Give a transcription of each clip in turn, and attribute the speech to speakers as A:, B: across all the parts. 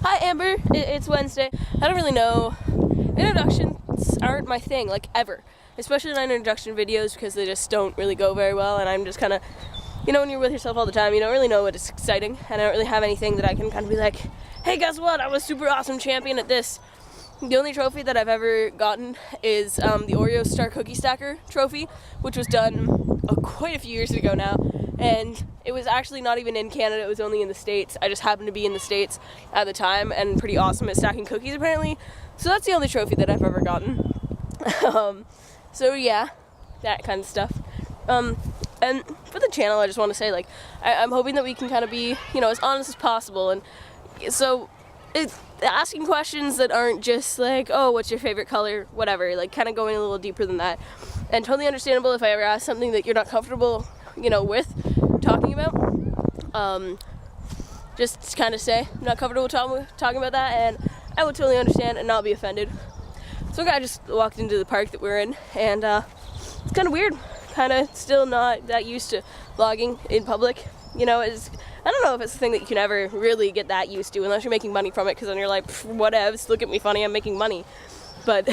A: Hi Amber, it's Wednesday. I don't really know. Introductions aren't my thing, like ever. Especially not introduction videos because they just don't really go very well, and I'm just kind of, you know, when you're with yourself all the time, you don't really know what is exciting, and I don't really have anything that I can kind of be like, hey, guess what, I was super awesome champion at this. The only trophy that I've ever gotten is the Oreo Star Cookie Stacker trophy, which was done quite a few years ago now, and it was actually not even in Canada, it was only in the States. I just happened to be in the States at the time, and pretty awesome at stacking cookies apparently, so that's the only trophy that I've ever gotten. So yeah, that kind of stuff. And for the channel, I just want to say, like, I'm hoping that we can kind of be, you know, as honest as possible, and so it's asking questions that aren't just like, oh, what's your favorite color, whatever, like kind of going a little deeper than that. And totally understandable if I ever ask something that you're not comfortable, you know, with talking about. Just kind of say, I'm not comfortable talking about that, and I would totally understand and not be offended. So a guy just walked into the park that we're in, and it's kind of weird. Kind of still not that used to vlogging in public. You know, I don't know if it's a thing that you can ever really get that used to unless you're making money from it, because then you're like, whatevs, look at me funny, I'm making money. But,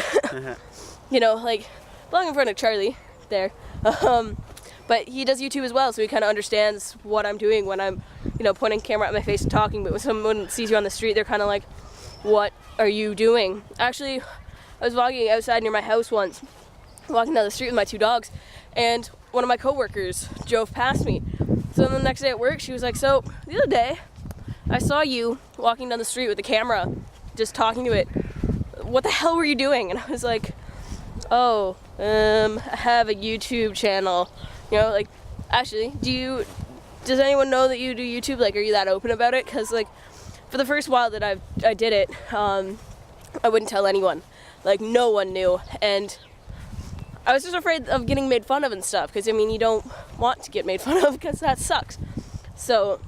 A: you know, like, vlogging in front of Charlie there. But he does YouTube as well, so he kind of understands what I'm doing when I'm, you know, pointing camera at my face and talking. But when someone sees you on the street, they're kind of like, what are you doing? Actually, I was vlogging outside near my house once, walking down the street with my two dogs, and one of my coworkers drove past me. So then the next day at work, she was like, so the other day, I saw you walking down the street with the camera, just talking to it. What the hell were you doing? And I was like, oh, I have a YouTube channel. You know, like, actually, does anyone know that you do YouTube? Like, are you that open about it? Because, like, for the first while that I did it, I wouldn't tell anyone. Like, no one knew. And I was just afraid of getting made fun of and stuff, because, I mean, you don't want to get made fun of, because that sucks. So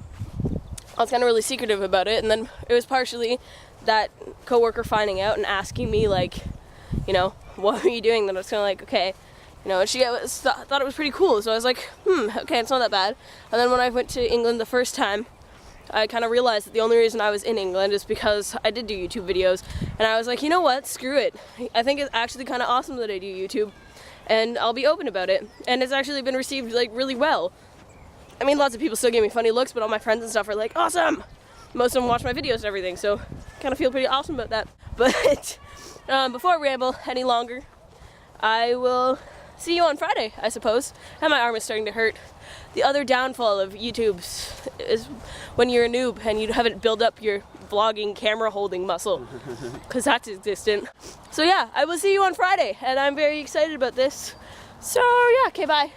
A: I was kind of really secretive about it, and then it was partially that coworker finding out and asking me, like, you know, what are you doing? Then I was kind of like, okay, you know, and she thought it was pretty cool, so I was like, okay, it's not that bad. And then when I went to England the first time, I kind of realized that the only reason I was in England is because I did do YouTube videos, and I was like, you know what, screw it. I think it's actually kind of awesome that I do YouTube, and I'll be open about it. And it's actually been received, like, really well. I mean, lots of people still give me funny looks, but all my friends and stuff are like, awesome! Most of them watch my videos and everything, so kind of feel pretty awesome about that. But before I ramble any longer, I will see you on Friday, I suppose. And my arm is starting to hurt. The other downfall of YouTube is when you're a noob and you haven't built up your vlogging camera holding muscle, because that's existent. So yeah, I will see you on Friday, and I'm very excited about this. So yeah, okay, bye.